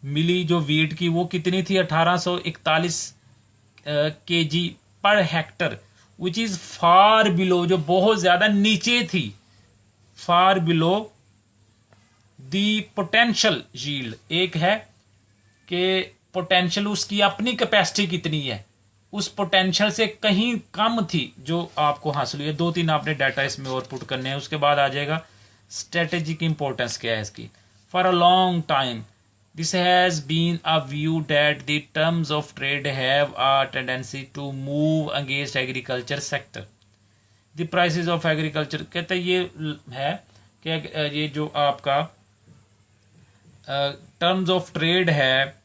मिली जो वीट की, वो कितनी थी 1841 KG per hectare, which is far below, जो बहुत ज्यादा नीचे थी, फार बिलो दी पोटेंशियल यील्ड। एक है कि पोटेंशियल उसकी अपनी कैपेसिटी कितनी है, उस पोटेंशियल से कहीं कम थी जो आपको हासिल हुई है। 2-3 आपने डाटा इसमें और पुट करने हैं। उसके बाद आ जाएगा स्ट्रेटेजिक इंपॉर्टेंस क्या है इसकी। For a long time this has been a view that the terms of trade have a tendency to move against agriculture sector. The prices of agriculture, कहते हैं ये है कि ये जो आपका टर्म्स ऑफ ट्रेड है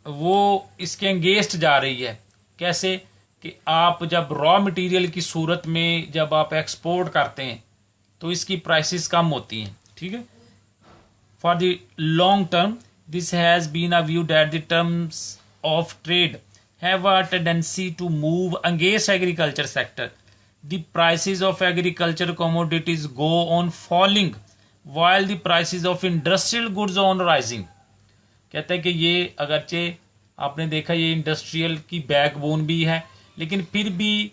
वो इसके अगेंस्ट जा रही है। कैसे कि आप जब रॉ मटेरियल की सूरत में जब आप एक्सपोर्ट करते हैं तो इसकी प्राइसेस कम होती हैं। ठीक है, for the long term this has been a view that the terms of trade have a tendency to move against agriculture sector. The prices of agriculture commodities go on falling while the prices of industrial goods on rising। कहते हैं कि ये अगरचे आपने देखा ये industrial की backbone भी है, लेकिन फिर भी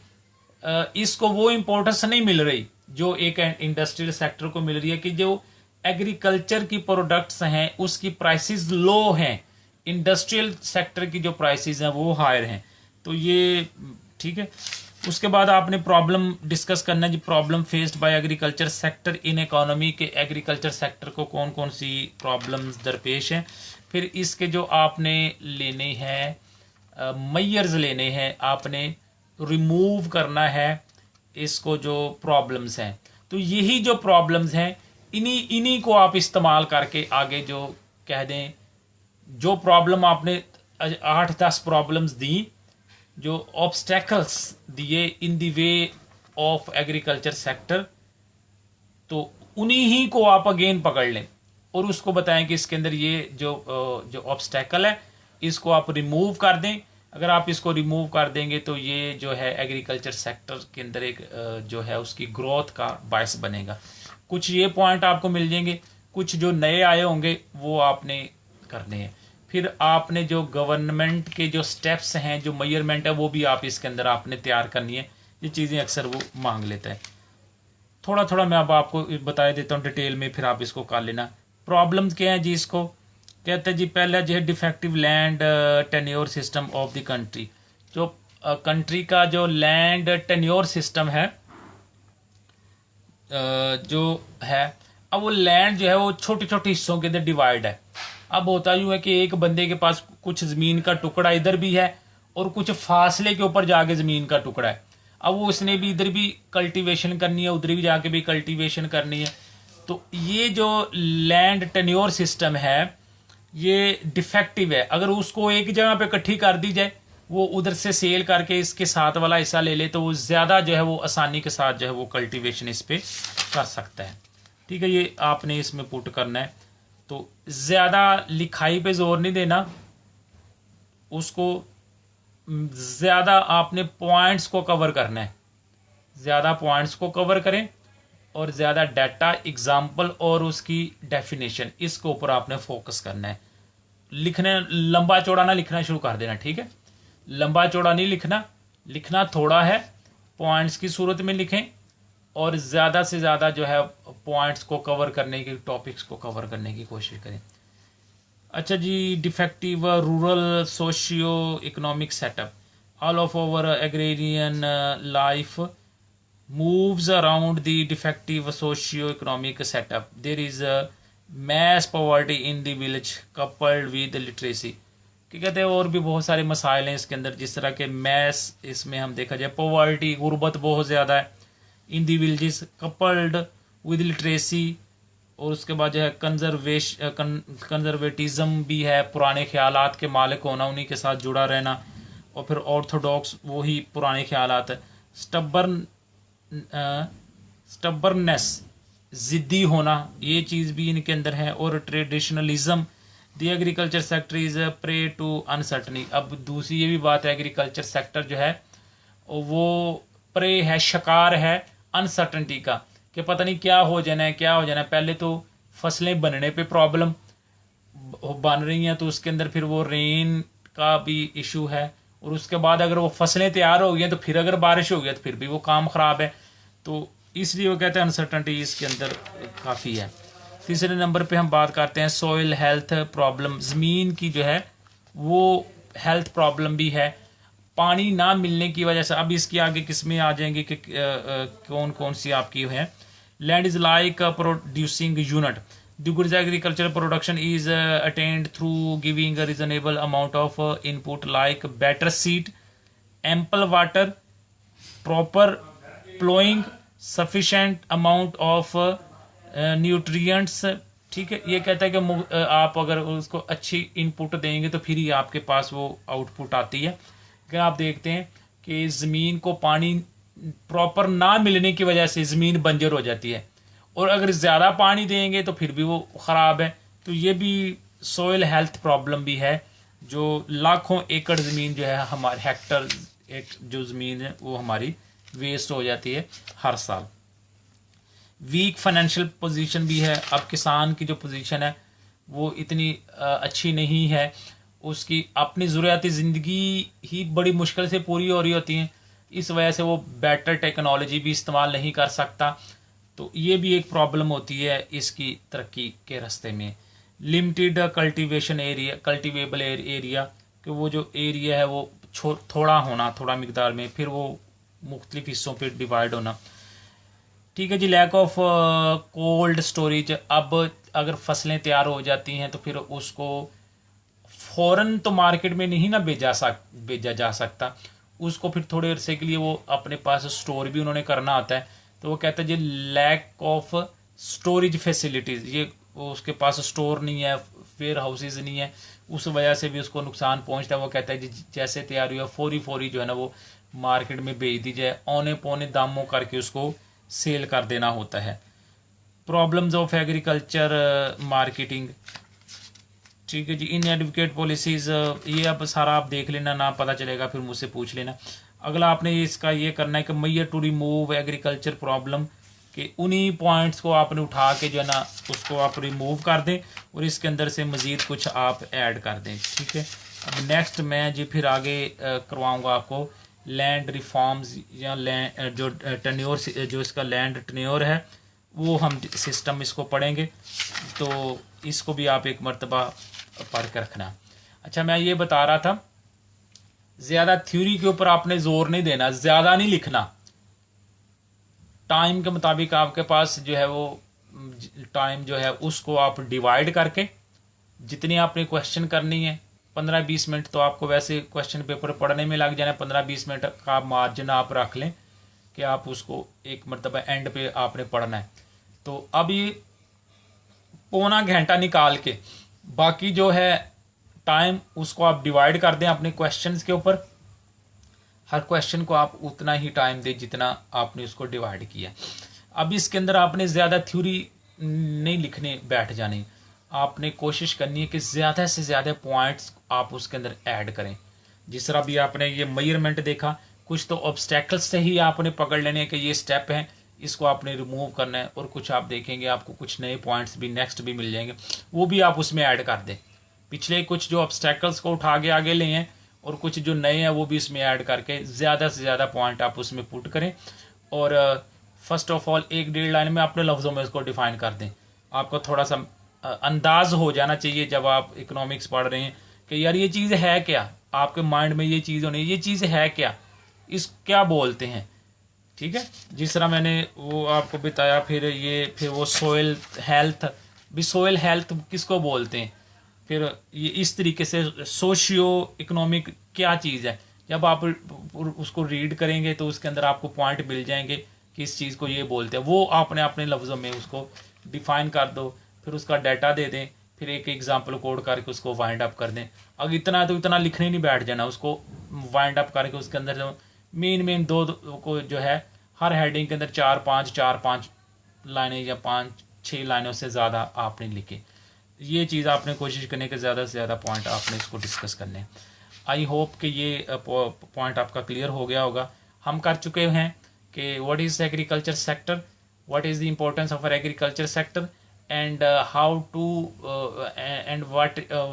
इसको वो इम्पोर्टेंस नहीं मिल रही जो एक इंडस्ट्रियल सेक्टर को मिल रही है, कि जो एग्रीकल्चर की प्रोडक्ट्स हैं उसकी प्राइसेस लो हैं, इंडस्ट्रियल सेक्टर की जो प्राइसेस हैं वो हायर हैं। तो ये ठीक है। उसके बाद आपने प्रॉब्लम डिस्कस करना है जी, problem faced by agriculture sector in economy, के एग्रीकल्चर सेक्टर को कौन कौन सी प्रॉब्लम्स दरपेश हैं। फिर इसके जो आपने लेने हैं मैयर्स लेने हैं, आपने रिमूव करना है इसको जो प्रॉब्लम्स हैं। तो यही जो प्रॉब्लम्स हैं इन्हीं को आप इस्तेमाल करके आगे जो कह दें, जो प्रॉब्लम आपने 8-10 प्रॉब्लम्स दी, जो ऑब्स्टेकल्स दिए in the way of agriculture sector, तो उन्हीं ही को आप अगेन पकड़ लें और उसको बताएं कि इसके अंदर ये जो ऑब्स्टेकल है इसको आप रिमूव कर दें। अगर आप इसको रिमूव कर देंगे तो ये जो है एग्रीकल्चर सेक्टर के अंदर एक जो है उसकी ग्रोथ का बायस बनेगा। कुछ ये पॉइंट आपको मिल जाएंगे, कुछ जो नए आए होंगे वो आपने करने हैं। फिर आपने जो गवर्नमेंट के जो स्टेप्स हैं, जो मेजरमेंट है, वो भी आप इसके अंदर आपने तैयार करनी है। ये चीज़ें अक्सर वो मांग लेता है। थोड़ा थोड़ा मैं अब आपको बता देता हूँ डिटेल में, फिर आप इसको कर लेना। प्रॉब्लम्स क्या है जी, इसको कहते हैं जी पहला जो है defective land tenure system of the country. जो कंट्री का जो लैंड टेन्योर सिस्टम है जो है, अब वो लैंड जो है वो छोटे छोटे हिस्सों के अंदर डिवाइड है। अब होता यूँ है कि एक बंदे के पास कुछ ज़मीन का टुकड़ा इधर भी है और कुछ फासले के ऊपर जाके ज़मीन का टुकड़ा है। अब वो इसने भी इधर भी कल्टीवेशन करनी है, उधर भी जाके भी कल्टीवेशन करनी है। तो ये जो लैंड टेन्योर सिस्टम है ये डिफेक्टिव है। अगर उसको एक जगह पे इकट्ठी कर दी जाए, वो उधर से सेल करके इसके साथ वाला हिस्सा ले ले, तो वो ज़्यादा जो है वो आसानी के साथ जो है वो कल्टीवेशन इस पर कर सकता है। ठीक है, ये आपने इसमें पुट करना है। तो ज़्यादा लिखाई पे जोर नहीं देना, उसको ज़्यादा आपने पॉइंट्स को कवर करना है। ज़्यादा पॉइंट्स को कवर करें और ज़्यादा डाटा, एग्जाम्पल और उसकी डेफिनेशन, इसके ऊपर आपने फोकस करना है। लिखने लंबा चौड़ा ना लिखना शुरू कर देना। ठीक है, लंबा चौड़ा नहीं लिखना, लिखना थोड़ा है, पॉइंट्स की सूरत में लिखें और ज़्यादा से ज़्यादा जो है पॉइंट्स को कवर करने की, टॉपिक्स को कवर करने की कोशिश करें। अच्छा जी, defective rural socio economic setup, all of over agrarian life moves around the defective socio-economic setup. There is a mass poverty in the village coupled with literacy. कि कहते हैं और भी बहुत सारे मसाइल हैं इसके अंदर, जिस तरह के मैस, इसमें हम देखा जाए पॉवर्टी, गुर्बत बहुत ज़्यादा है इन दी विलेजेस कपल्ड विद लिटरेसी, और उसके बाद जो है कंजर्वेटिज्म भी है, पुराने ख्यालात के मालिक होना, उन्हीं के साथ जुड़ा रहना, और फिर ऑर्थोडॉक्स वही पुराने ख्यालात है, स्टबरनेस ज़िद्दी होना, ये चीज़ भी इनके अंदर है, और traditionalism, the agriculture sector is prey to uncertainty. अब दूसरी ये भी बात है, एग्रीकल्चर सेक्टर जो है वो प्रे है, शिकार है अनसर्टनिटी का, कि पता नहीं क्या हो जाना है, क्या हो जाना है। पहले तो फसलें बनने पे प्रॉब्लम बन रही हैं, तो उसके अंदर फिर वो रेन का भी इशू है, और उसके बाद अगर वो फसलें तैयार हो गई हैं तो फिर अगर बारिश हो गई तो फिर भी वो काम ख़राब है। तो इसलिए वो कहते हैं अनसर्टनिटी इसके अंदर काफ़ी है। तीसरे नंबर पे हम बात करते हैं सॉइल हेल्थ प्रॉब्लम, ज़मीन की जो है वो हेल्थ प्रॉब्लम भी है, पानी ना मिलने की वजह से। अब इसके आगे किस्में आ जाएंगी कि कौन कौन सी आपकी है। Land is like producing unit, the goods agriculture production is attend through giving a reasonable amount of input like better seed, ample water, proper ploughing, sufficient amount of nutrients. ठीक है, ये कहता है कि आप अगर उसको अच्छी इनपुट देंगे तो फिर ही आपके पास वो आउटपुट आती है। अगर आप देखते हैं कि ज़मीन को पानी प्रॉपर ना मिलने की वजह से ज़मीन बंजर हो जाती है, और अगर ज़्यादा पानी देंगे तो फिर भी वो ख़राब है। तो ये भी सॉइल हेल्थ प्रॉब्लम भी है, जो लाखों एकड़ ज़मीन जो है हमारे, हेक्टर एक जो ज़मीन है वो हमारी वेस्ट हो जाती है हर साल। वीक फाइनेंशियल पोजीशन भी है। अब किसान की जो पोजीशन है वो इतनी अच्छी नहीं है, उसकी अपनी ज़रूरियाती ज़िंदगी ही बड़ी मुश्किल से पूरी हो रही होती हैं, इस वजह से वो बेटर टेक्नोलॉजी भी इस्तेमाल नहीं कर सकता। तो ये भी एक प्रॉब्लम होती है इसकी तरक्की के रास्ते में। Limited cultivation area, cultivable area, कि वो जो एरिया है वो थोड़ा होना, थोड़ा मिकदार में, फिर वो मुख्तलिफ हिस्सों पे डिवाइड होना। ठीक है जी। लैक ऑफ कोल्ड स्टोरेज, अब अगर फसलें तैयार हो जाती हैं तो फिर उसको फ़ौरन तो मार्केट में नहीं ना भेजा जा सकता, उसको फिर थोड़े अरसे के लिए वो अपने पास स्टोर भी उन्होंने करना होता है। तो वो कहते हैं जी लैक ऑफ स्टोरेज फैसिलिटीज़, ये उसके पास स्टोर नहीं है, वेयर हाउसेज नहीं है, उस वजह से भी उसको नुकसान पहुंचता है। वो कहता है जी जैसे तैयार हुआ फौरी जो है ना वो मार्केट में भेज दी जाए, औने पौने दामों करके उसको सेल कर देना होता है। प्रॉब्लम्स ऑफ एग्रीकल्चर मार्केटिंग, ठीक है जी। इन एडवोकेट पॉलिसीज़, ये अब सारा आप देख लेना, ना पता चलेगा फिर मुझसे पूछ लेना। अगला आपने इसका ये करना है कि Maihar to remove agriculture problem, कि उन्हीं पॉइंट्स को आपने उठा के जो है ना उसको आप रिमूव कर दें, और इसके अंदर से मज़ीद कुछ आप ऐड कर दें। ठीक है, अब नेक्स्ट मैं जी फिर आगे करवाऊँगा आपको लैंड रिफॉर्म्स, या लैंड जो टन्योर, जो इसका लैंड टन्योर है वो हम सिस्टम इसको पढ़ेंगे, तो इसको भी आप एक मरतबा पढ़ कर रखना। अच्छा, मैं ये बता रहा था ज़्यादा थ्योरी के ऊपर आपने जोर नहीं देना, ज़्यादा नहीं लिखना, टाइम के मुताबिक आपके पास जो है वो टाइम जो है उसको आप डिवाइड करके जितनी आपने क्वेश्चन करनी है, 15-20 मिनट तो आपको वैसे क्वेश्चन पेपर पढ़ने में लग जाना है, 15-20 मिनट का मार्जिन आप रख लें कि आप उसको एक मरतबा एंड पे आपने पढ़ना है। तो अब ये पौना घंटा निकाल के बाकी जो है टाइम उसको आप डिवाइड कर दें अपने क्वेश्चंस के ऊपर, हर क्वेश्चन को आप उतना ही टाइम दें जितना आपने उसको डिवाइड किया। अब इसके अंदर आपने ज़्यादा थ्योरी नहीं लिखने बैठ जाने, आपने कोशिश करनी है कि ज़्यादा से ज़्यादा पॉइंट्स आप उसके अंदर ऐड करें। जिस तरह भी आपने ये मेजरमेंट देखा, कुछ तो ऑब्स्टेकल्स से ही आपने पकड़ लेने कि ये स्टेप हैं, इसको आपने रिमूव करना है, और कुछ आप देखेंगे आपको कुछ नए पॉइंट्स भी नेक्स्ट भी मिल जाएंगे, वो भी आप उसमें ऐड कर दें। पिछले कुछ जो ऑब्स्टेकल्स को उठा के आगे ले हैं, और कुछ जो नए हैं वो भी इसमें ऐड करके ज़्यादा से ज़्यादा पॉइंट आप उसमें पुट करें। और फर्स्ट ऑफ ऑल 1-1.5 लाइन में अपने लफ्ज़ों में इसको डिफ़ाइन कर दें। आपको थोड़ा सा अंदाज हो जाना चाहिए जब आप इकोनॉमिक्स पढ़ रहे हैं कि यार ये चीज़ है क्या, आपके माइंड में ये चीज़ होनी, ये चीज़ है क्या, इस क्या बोलते हैं। ठीक है, जिस तरह मैंने वो आपको बताया, फिर वो सोयल हेल्थ भी, सोयल हेल्थ किसको बोलते हैं, फिर ये इस तरीके से सोशियो इकोनॉमिक क्या चीज़ है, जब आप उसको रीड करेंगे तो उसके अंदर आपको पॉइंट मिल जाएंगे कि इस चीज़ को ये बोलते हैं, वो आपने अपने लफ्ज़ों में उसको डिफाइन कर दो, फिर उसका डाटा दे दें, फिर एक एग्जाम्पल कोड करके उसको वाइंड अप कर दें। अगर इतना तो इतना लिखने नहीं बैठ जाना, उसको वाइंड अप करके उसके अंदर जो मेन दो को जो है हर हेडिंग के अंदर चार पाँच लाइनें या 5-6 लाइनों से ज़्यादा आपने लिखे। ये चीज़ आपने कोशिश करने के ज़्यादा से ज़्यादा पॉइंट आपने इसको डिस्कस करने। आई होप कि ये पॉइंट आपका क्लियर हो गया होगा। हम कर चुके हैं कि what is agriculture sector, what is the importance of agriculture sector, and how to and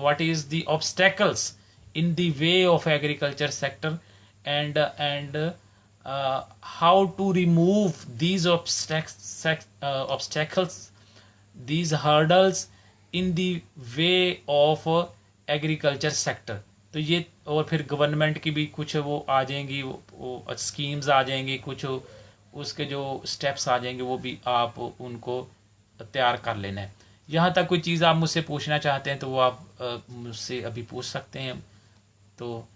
what is the obstacles in the way of agriculture sector, and how to remove these obstacles, these hurdles in the way of agriculture sector. तो ये और फिर government की भी कुछ वो आ जाएंगी, वो स्कीम्स आ जाएंगी, कुछ उसके जो स्टेप्स आ जाएंगे, वो भी आप उनको तैयार कर लेना है। यहाँ तक कोई चीज़ आप मुझसे पूछना चाहते हैं तो वो आप मुझसे अभी पूछ सकते हैं। तो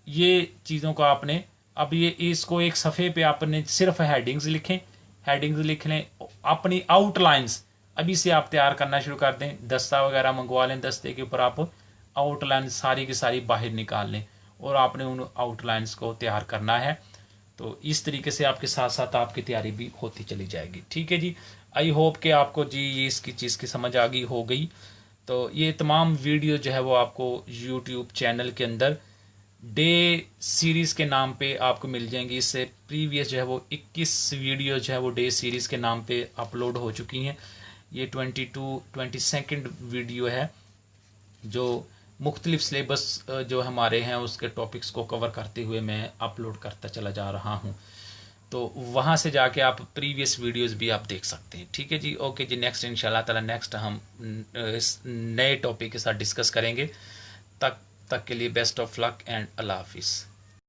ये चीज़ों को आपने अब ये इसको एक सफ़े पे आपने सिर्फ हेडिंग्स लिखें, हेडिंग्स लिख लें, अपनी आउटलाइंस अभी से आप तैयार करना शुरू कर दें। दस्ता वगैरह मंगवा लें, दस्ते के ऊपर आप आउटलाइन सारी की सारी बाहर निकाल लें और आपने उन आउटलाइंस को तैयार करना है। तो इस तरीके से आपके साथ साथ आपकी तैयारी भी होती चली जाएगी। ठीक है जी, आई होप कि आपको जी ये इसकी चीज़ की समझ आ गई हो गई। तो ये तमाम वीडियो जो है वो आपको यूट्यूब चैनल के अंदर डे सीरीज़ के नाम पे आपको मिल जाएंगी। इससे प्रीवियस जो है वो 21 वीडियो जो है वो डे सीरीज़ के नाम पे अपलोड हो चुकी हैं। ये 22nd वीडियो है जो मुख्तलिफ सिलेबस जो हमारे हैं उसके टॉपिक्स को कवर करते हुए मैं अपलोड करता चला जा रहा हूँ। तो वहाँ से जाके आप प्रीवियस वीडियोस भी आप देख सकते हैं। ठीक है जी, ओके जी, नेक्स्ट इंशाल्लाह ताला नेक्स्ट हम इस नए टॉपिक के साथ डिस्कस करेंगे। तक के लिए बेस्ट ऑफ लक एंड अल्लाह हाफिज़।